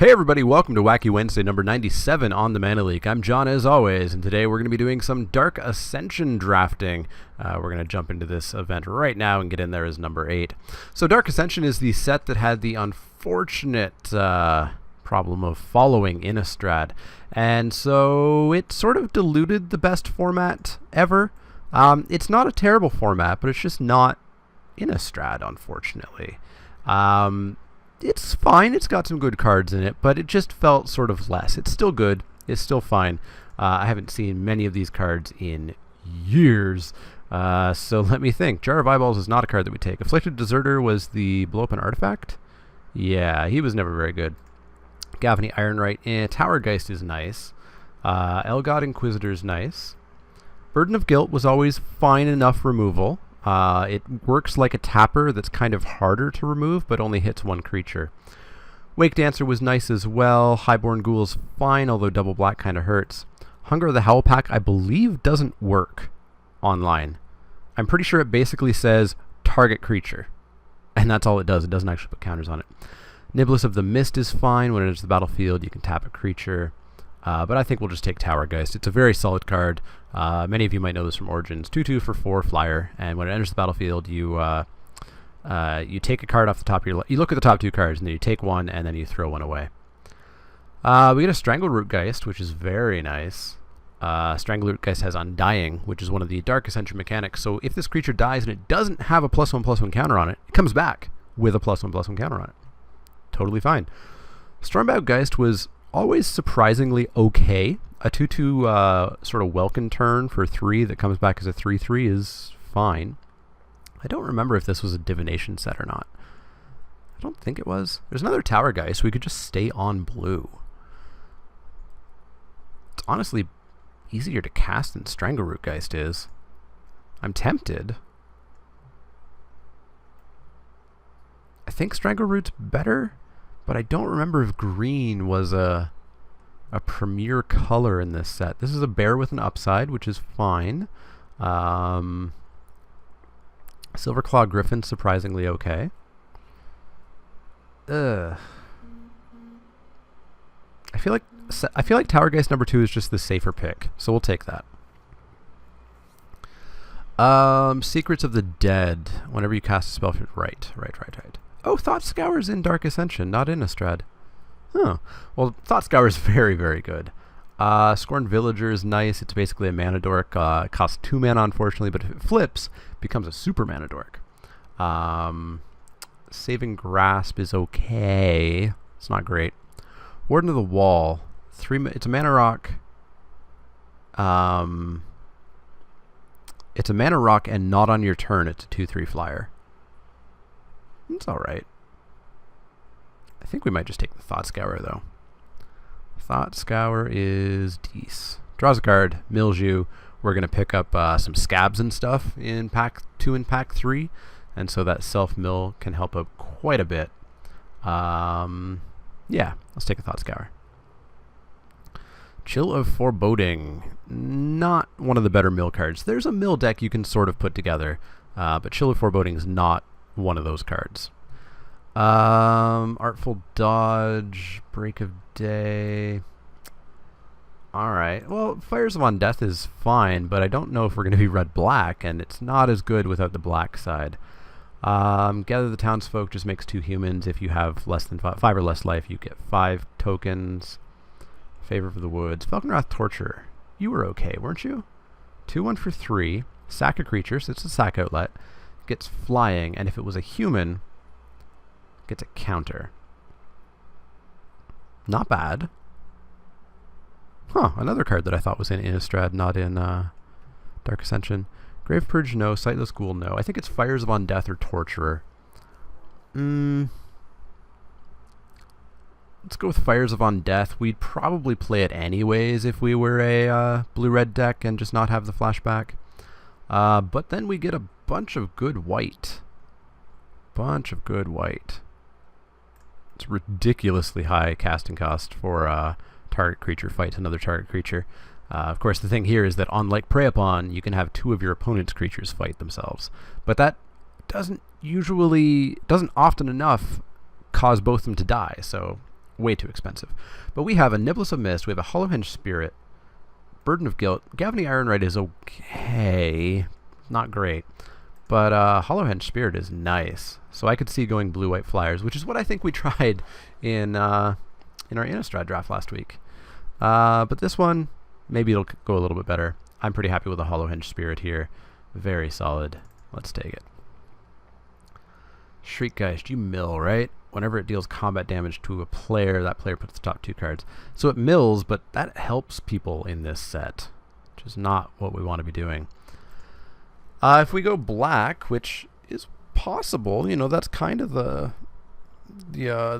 Hey everybody, welcome to Wacky Wednesday number 97 on the Mana Leek. I'm John as always, and today we're going to be doing some Dark Ascension drafting. We're going to jump into this event right now and get in there as number 8. So Dark Ascension is the set that had the unfortunate problem of following Innistrad, and so it sort of diluted the best format ever. It's not a terrible format, but it's just not Innistrad, unfortunately. It's fine, it's got some good cards in it, but it just felt sort of less. It's still good, it's still fine. I haven't seen many of these cards in years, so let me think. Jar of Eyeballs is not a card that we take. Afflicted Deserter was the blow up an artifact? Yeah, he was never very good. Gavany Ironwright, Tower Geist is nice. Elgod Inquisitor is nice. Burden of Guilt was always fine enough removal. It works like a tapper that's kind of harder to remove, but only hits one creature. Wake Dancer was nice as well. Highborn Ghoul's fine, although double black kind of hurts. Hunger of the Howl Pack, I believe, doesn't work online. I'm pretty sure it basically says target creature, and that's all it does. It doesn't actually put counters on it. Niblis of the Mist is fine. When it enters the battlefield, you can tap a creature. But I think we'll just take Tower Geist. It's a very solid card. Many of you might know this from Origins. 2/2 for 4 flyer, and when it enters the battlefield, you take a card off the top of your... You look at the top 2 cards, and then you take one, and then you throw one away. We get a Strangleroot Geist, which is very nice. Strangleroot Geist has Undying, which is one of the Dark Ascension mechanics. So if this creature dies and it doesn't have a +1/+1 counter on it, it comes back with a +1/+1 counter on it. Totally fine. Stormbound Geist was always surprisingly okay. A 2/2 sort of Welkin turn for 3 that comes back as a 3/3 is fine. I don't remember if this was a divination set or not. I don't think it was. There's another Tower Geist, so we could just stay on blue. It's honestly easier to cast than Strangleroot Geist is. I'm tempted. I think Strangleroot's better, but I don't remember if green was a premier color in this set. This is a bear with an upside, which is fine. Silverclaw Griffin, surprisingly okay. I feel like Tower Geist number 2 is just the safer pick, so we'll take that. Secrets of the Dead. Whenever you cast a spell, right. Oh, Thought Scour's in Dark Ascension, not in Innistrad. Oh, well, Thought Scour is very, very good. Scorned Villager is nice. It's basically a mana dork. It costs 2 mana, unfortunately, but if it flips, it becomes a super mana dork. Saving Grasp is okay. It's not great. Warden of the Wall. It's a mana rock. It's a mana rock and not on your turn. It's a 2/3 flyer. It's alright. I think we might just take the Thought Scour, though. Thought Scour is decent. Draws a card, mills you. We're going to pick up some scabs and stuff in pack 2 and pack 3, and so that self-mill can help out quite a bit. Yeah, let's take a Thought Scour. Chill of Foreboding. Not one of the better mill cards. There's a mill deck you can sort of put together, but Chill of Foreboding is not one of those cards. Artful Dodge, Break of Day. Alright, well, Fires of Undeath is fine, but I don't know if we're going to be red-black, and it's not as good without the black side. Gather the Townsfolk just makes 2 humans. If you have less than 5 or less life, you get 5 tokens. Favor for the Woods. Falconwrath Torture. You were okay, weren't you? 2/1 for 3. Sack a creature, so it's a sack outlet. Gets flying, and if it was a human, gets a counter. Not bad. Huh, another card that I thought was in Innistrad, not in Dark Ascension. Grave Purge, no. Sightless Ghoul, no. I think it's Fires of Undeath or Torturer. Let's go with Fires of Undeath. We'd probably play it anyways if we were a blue-red deck and just not have the flashback. But then we get a bunch of good white. It's ridiculously high casting cost for target creature fights another target creature. Of course, the thing here is that unlike Prey Upon, you can have 2 of your opponent's creatures fight themselves. But that doesn't often enough cause both of them to die. So Way too expensive. But we have a Niblis of Mist, we have a Hollowhenge Spirit, Burden of Guilt. Gavony Ironrite is okay. Not great. But Hollowhenge Spirit is nice. So I could see going blue-white flyers, which is what I think we tried in our Innistrad draft last week. But this one, maybe it'll go a little bit better. I'm pretty happy with the Hollowhenge Spirit here. Very solid. Let's take it. Shriekgeist, you mill, right? Whenever it deals combat damage to a player, that player puts the top 2 cards. So it mills, but that helps people in this set, which is not what we want to be doing. If we go black, which is possible, you know, that's kind of the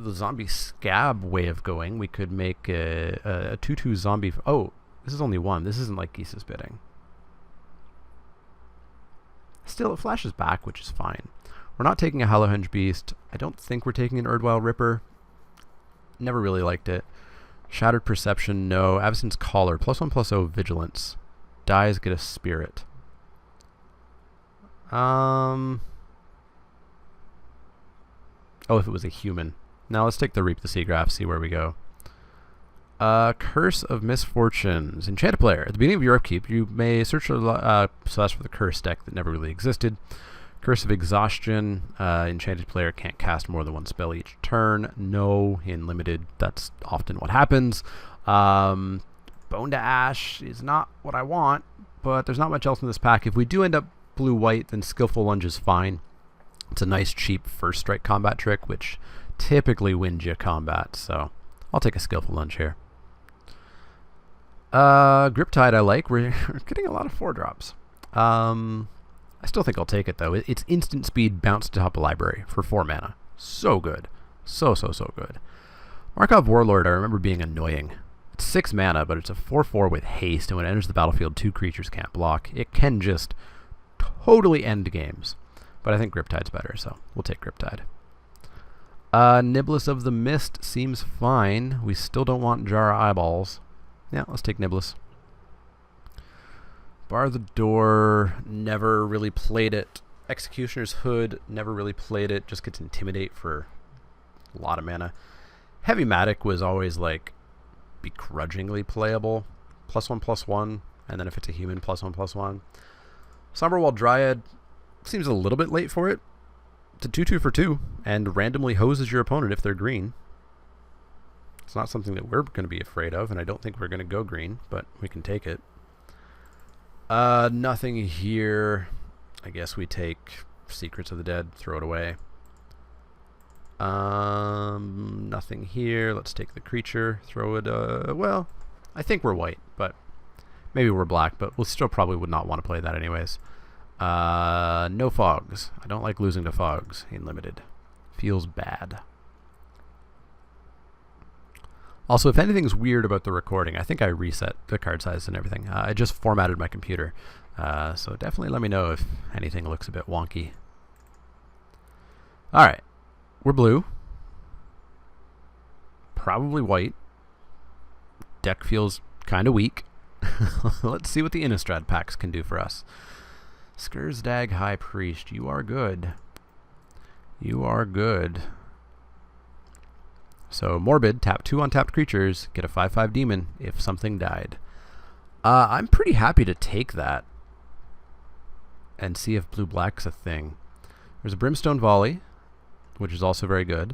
zombie scab way of going. We could make a 2/2 zombie. Oh, this is only one. This isn't like Geese's Bidding. Still, it flashes back, which is fine. We're not taking a Hollowhenge Beast. I don't think we're taking an Erdwile Ripper. Never really liked it. Shattered Perception, no. Avacyn's Collar, +1/+0 Vigilance. Dies, get a Spirit. Oh, if it was a human. Now let's take the Reap the Seagrass, see where we go. Curse of Misfortunes. Enchanted player. At the beginning of your upkeep, you may search so that's for the curse deck that never really existed. Curse of Exhaustion. Enchanted player can't cast more than 1 spell each turn. No, in limited, that's often what happens. Bone to Ash is not what I want, but there's not much else in this pack. If we do end up blue-white, then Skillful Lunge is fine. It's a nice, cheap first strike combat trick, which typically wins you combat, so I'll take a Skillful Lunge here. Griptide I like. We're getting a lot of 4-drops. I still think I'll take it, though. It's instant speed, bounce to top of library for 4 mana. So good. So good. Markov Warlord I remember being annoying. It's 6 mana, but it's a 4/4 with haste, and when it enters the battlefield, 2 creatures can't block. It can just totally end games. But I think Griptide's better, so we'll take Griptide. Niblis of the Mist seems fine. We still don't want Jar of Eyeballs. Yeah, let's take Niblis. Bar the Door, never really played it. Executioner's Hood, never really played it. Just gets Intimidate for a lot of mana. Heavy Matic was always like begrudgingly playable. +1/+1, and then if it's a human, +1/+1. Somberwall Dryad seems a little bit late for it. It's a 2/2 for 2, and randomly hoses your opponent if they're green. It's not something that we're going to be afraid of, and I don't think we're going to go green, but we can take it. Nothing here. I guess we take Secrets of the Dead, throw it away. Nothing here. Let's take the creature, throw it, well, I think we're white, but maybe we're black, but we'll still probably would not want to play that anyways. No fogs. I don't like losing to fogs in limited. Feels bad. Also, if anything's weird about the recording, I think I reset the card size and everything. I just formatted my computer. So definitely let me know if anything looks a bit wonky. Alright. We're blue. Probably white. Deck feels kind of weak. Let's see what the Innistrad packs can do for us. Skursdag High Priest, you are good. You are good. So, Morbid, tap 2 untapped creatures, get a 5/5 demon if something died. I'm pretty happy to take that and see if blue-black's a thing. There's a Brimstone Volley, which is also very good.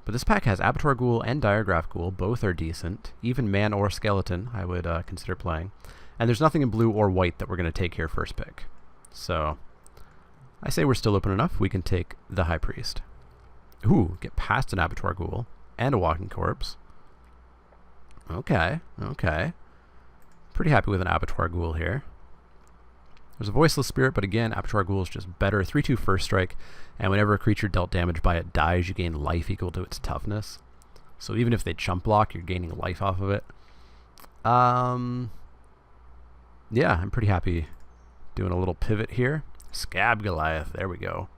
But this pack has Abattoir Ghoul and Diregraph Ghoul. Both are decent. Even Man or Skeleton I would consider playing. And there's nothing in blue or white that we're going to take here first pick. So, I say we're still open enough. We can take the High Priest. Ooh, get past an Abattoir Ghoul and a Walking Corpse. Okay. Pretty happy with an Abattoir Ghoul here. There's a Voiceless Spirit, but again, Abattoir Ghoul is just better. 3/2 first strike, and whenever a creature dealt damage by it dies, you gain life equal to its toughness. So even if they chump block, you're gaining life off of it. Yeah, I'm pretty happy doing a little pivot here. Scab Goliath, there we go.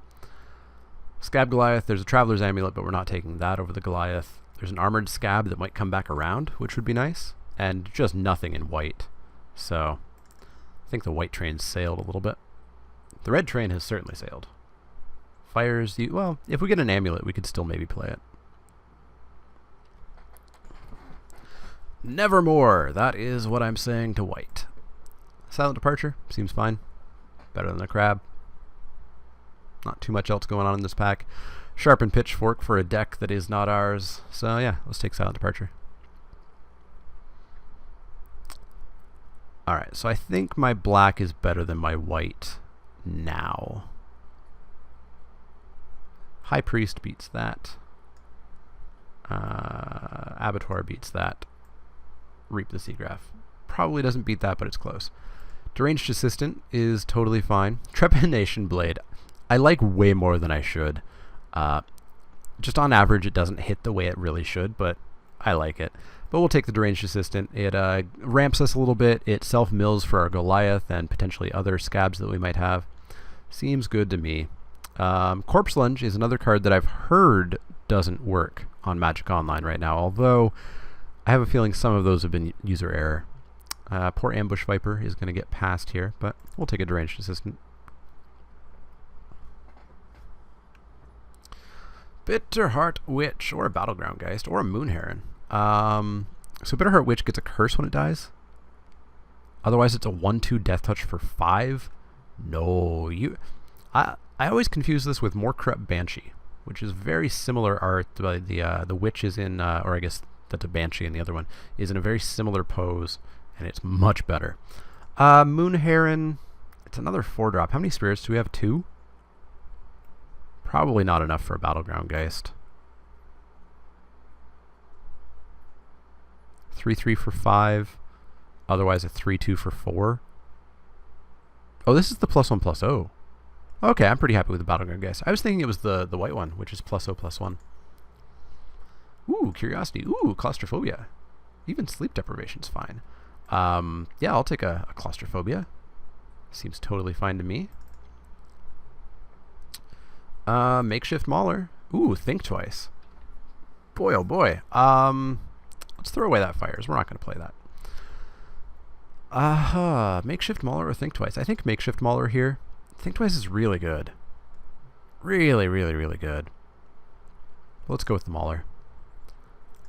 Scab Goliath, there's a Traveler's Amulet, but we're not taking that over the Goliath. There's an Armored Scab that might come back around, which would be nice. And just nothing in white. So, I think the white train sailed a little bit. The red train has certainly sailed. Fires, well, if we get an amulet, we could still maybe play it. Nevermore. That is what I'm saying to white. Silent Departure. Seems fine. Better than the crab. Not too much else going on in this pack. Sharpened Pitchfork for a deck that is not ours. So yeah, let's take Silent Departure. Alright, so I think my black is better than my white now. High Priest beats that. Abattoir beats that. Reap the Seagraph. Probably doesn't beat that, but it's close. Deranged Assistant is totally fine. Trepidation Blade. I like way more than I should. Just on average, it doesn't hit the way it really should, but I like it. But we'll take the Deranged Assistant. It ramps us a little bit. It self-mills for our Goliath and potentially other scabs that we might have. Seems good to me. Corpse Lunge is another card that I've heard doesn't work on Magic Online right now, although I have a feeling some of those have been user error. Poor Ambush Viper is going to get past here, but we'll take a Deranged Assistant. Bitterheart Witch, or a Battleground Geist, or a Moon Heron. So Bitterheart Witch gets a curse when it dies. Otherwise, it's a 1/2 Death Touch for 5. No, I always confuse this with More Corrupt Banshee, which is very similar art. The witch is in, or I guess that's a Banshee, and the other one is in a very similar pose, and it's much better. Moon Heron, it's another 4-drop. How many spirits do we have? 2? Probably not enough for a Battleground Geist. 3/3 for 5. Otherwise, a 3/2 for 4. Oh, this is the +1/+0. Okay, I'm pretty happy with the Battleground Geist. I was thinking it was the white one, which is +0/+1. Ooh, Curiosity. Ooh, Claustrophobia. Even Sleep Deprivation's fine. Yeah, I'll take a Claustrophobia. Seems totally fine to me. Makeshift Mauler. Ooh, Think Twice. Boy, oh boy. Let's throw away that Fires. We're not going to play that. Makeshift Mauler or Think Twice? I think Makeshift Mauler here. Think Twice is really good. Really, really, really good. Let's go with the Mauler.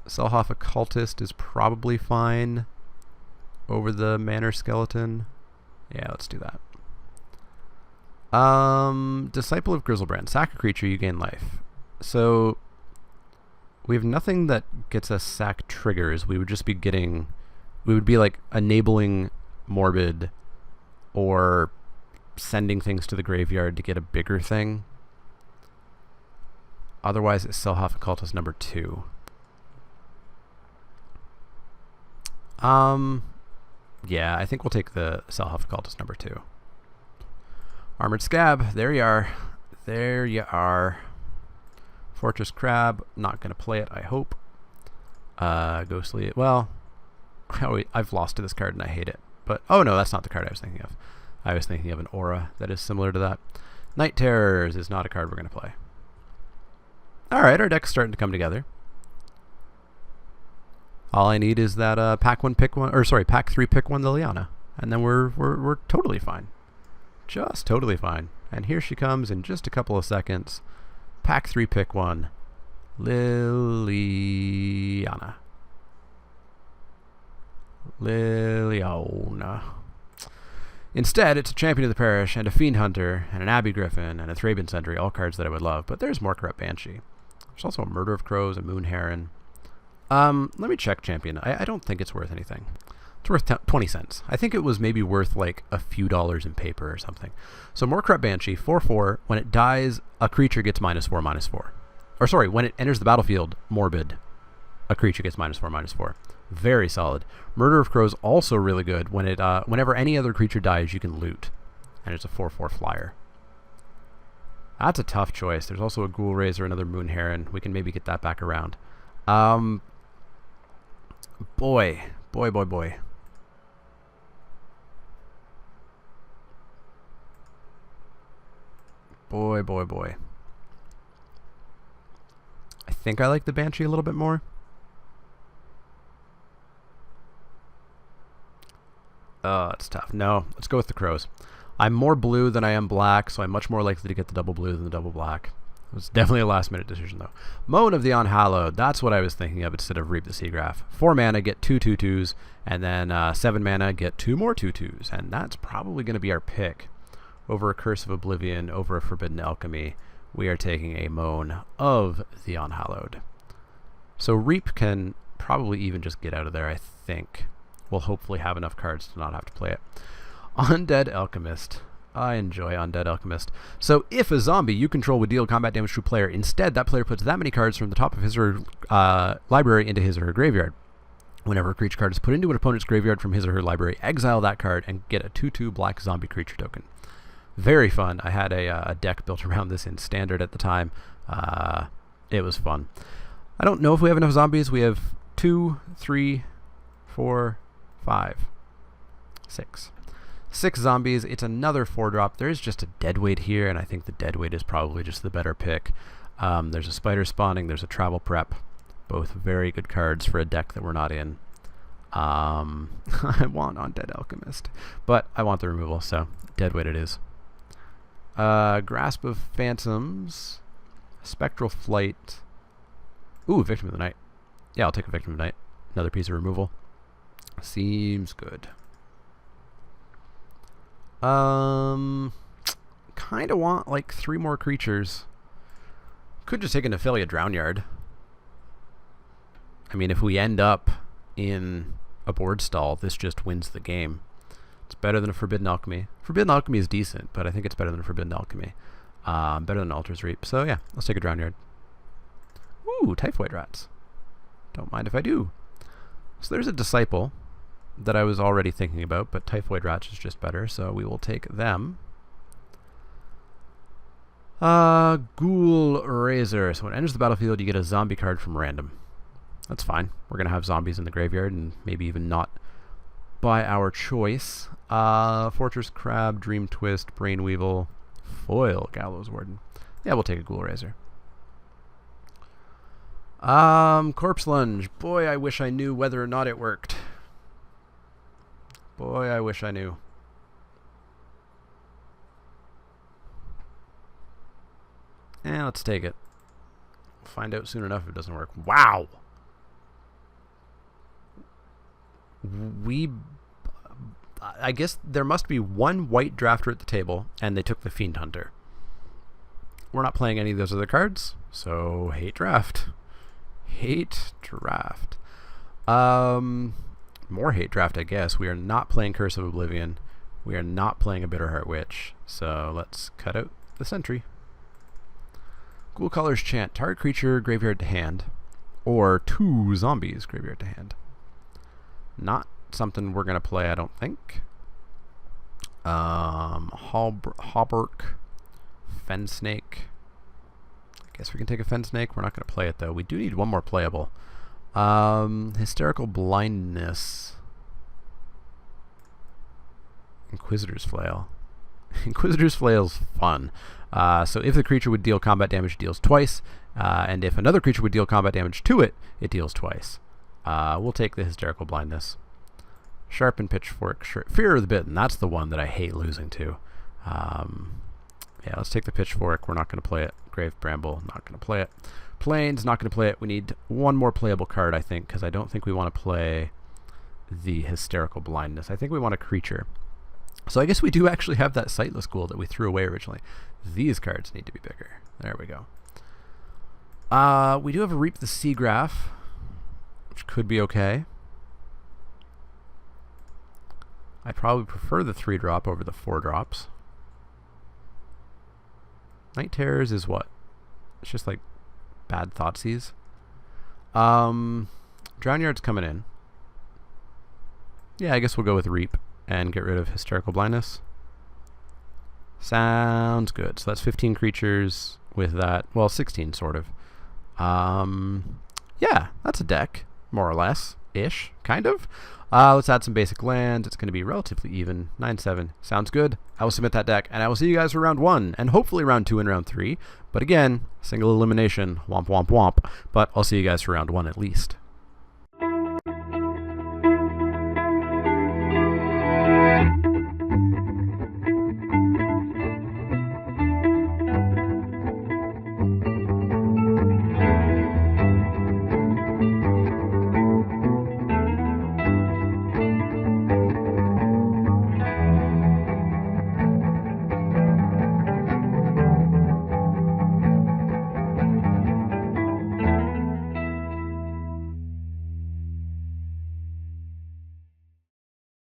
Selhoff Occultist is probably fine over the Manor Skeleton. Yeah, let's do that. Disciple of Grizzlebrand. Sack a creature, you gain life. So we have nothing that gets us sack triggers. We would just be getting... We would be like enabling Morbid or sending things to the graveyard to get a bigger thing. Otherwise, it's Selhoff Occultist number 2. Yeah, I think we'll take the Selhoff Occultist number 2. Armored Scab, there you are. There you are. Fortress Crab, not going to play it, I hope. Ghostly, well, I've lost to this card and I hate it. But, oh no, that's not the card I was thinking of. I was thinking of an Aura that is similar to that. Night Terrors is not a card we're going to play. Alright, our deck's starting to come together. All I need is that pack 3 pick 1 the Liana. And then we're totally fine. Just totally fine. And here she comes in just a couple of seconds. Pack 3 pick 1 Liliana. Liliana. Instead, it's a Champion of the Parish and a Fiend Hunter and an Abbey Griffin and a Thraben Sentry, all cards that I would love, but there's more Corrupt Banshee. There's also a Murder of Crows, a Moon Heron. Let me check Champion. I don't think it's worth anything. It's worth 20 cents. I think it was maybe worth like a few dollars in paper or something. So more Corrupt Banshee, 4/4. When it dies, a creature gets -4/-4. Or sorry, when it enters the battlefield, Morbid, a creature gets -4/-4. Very solid. Murder of Crows also really good. When it whenever any other creature dies, you can loot, and it's a 4/4 flyer. That's a tough choice. There's also a Ghoul Raiser, another Moon Heron. We can maybe get that back around. Boy. Boy. I think I like the Banshee a little bit more. It's tough. No, let's go with the Crows. I'm more blue than I am black, so I'm much more likely to get the double blue than the double black. It was definitely a last-minute decision, though. Moan of the Unhallowed. That's what I was thinking of instead of Reap the Seagraph. 4 mana, get 2 2/2s, and then 7 mana, get 2 more 2/2s. And that's probably going to be our pick. Over a Curse of Oblivion, over a Forbidden Alchemy, we are taking a Moan of the Unhallowed. So Reap can probably even just get out of there, I think. We'll hopefully have enough cards to not have to play it. Undead Alchemist. I enjoy Undead Alchemist. So if a zombie you control would deal combat damage to a player, instead that player puts that many cards from the top of his or her library into his or her graveyard. Whenever a creature card is put into an opponent's graveyard from his or her library, exile that card and get a 2/2 black zombie creature token. Very fun. I had a deck built around this in Standard at the time. It was fun. I don't know if we have enough zombies. We have 2, 3, 4, 5, 6. 6 zombies. It's another 4-drop. There's just a deadweight here, and I think the deadweight is probably just the better pick. There's a spider spawning. There's a travel prep. Both very good cards for a deck that we're not in. I want Undead Alchemist, but I want the removal, so deadweight it is. Grasp of Phantoms. Spectral Flight. Ooh, Victim of the Night. Yeah, I'll take a Victim of the Night. Another piece of removal. Seems good. Kind of want like 3 more creatures. Could just take an Ophelia Drownyard. I mean, if we end up in a board stall, this just wins the game. It's better than a Forbidden Alchemy. Forbidden Alchemy is decent, but I think it's better than a Forbidden Alchemy. Better than Altar's Reap. So yeah, let's take a Drownyard. Ooh, Typhoid Rats. Don't mind if I do. So there's a Disciple that I was already thinking about, but Typhoid Rats is just better, so we will take them. Ghoul Razor. So when it enters the battlefield, you get a zombie card from random. That's fine. We're going to have zombies in the graveyard, and maybe even not by our choice. Fortress Crab, Dream Twist, Brain Weevil, Foil, Gallows Warden. Yeah, we'll take a Ghoul Razor. Corpse Lunge. Boy, I wish I knew whether or not it worked. Boy, I wish I knew. Let's take it. We'll find out soon enough if it doesn't work. Wow! I guess there must be one white drafter at the table, and they took the Fiend Hunter. We're not playing any of those other cards, so hate draft. Hate draft. More hate draft, I guess. We are not playing Curse of Oblivion. We are not playing a Bitterheart Witch. So let's cut out the Sentry. Ghoul Caller's Chant. Target creature, graveyard to hand. Or 2 zombies, graveyard to hand. Not something we're going to play, I don't think. Hauberk. Fen Snake. I guess we can take a Fen Snake. We're not going to play it, though. We do need one more playable. Hysterical Blindness. Inquisitor's Flail. Inquisitor's Flail's fun. So if the creature would deal combat damage, it deals twice. And if another creature would deal combat damage to it, it deals twice. We'll take the Hysterical Blindness. Sharpen Pitchfork. Fear of the Bitten. That's the one that I hate losing to. Yeah, let's take the Pitchfork. We're not going to play it. Grave Bramble. Not going to play it. Plains. Not going to play it. We need one more playable card, I think, because I don't think we want to play the Hysterical Blindness. I think we want a creature. So I guess we do actually have that Sightless Ghoul that we threw away originally. These cards need to be bigger. There we go. We do have a Reap the Seagraph, which could be okay. I probably prefer the 3-drop over the 4-drops. Night Terrors is what? It's just like bad Thoughtseize. Drownyard's coming in. Yeah, I guess we'll go with Reap and get rid of Hysterical Blindness. Sounds good. So that's 15 creatures with that. Well, 16 sort of. Yeah, that's a deck, more or less. Ish, kind of. Let's add some basic lands. It's going to be relatively even. 9-7. Sounds good. I will submit that deck, and I will see you guys for round 1, and hopefully round 2 and round 3. But again, single elimination. Womp, womp, womp. But I'll see you guys for round 1 at least.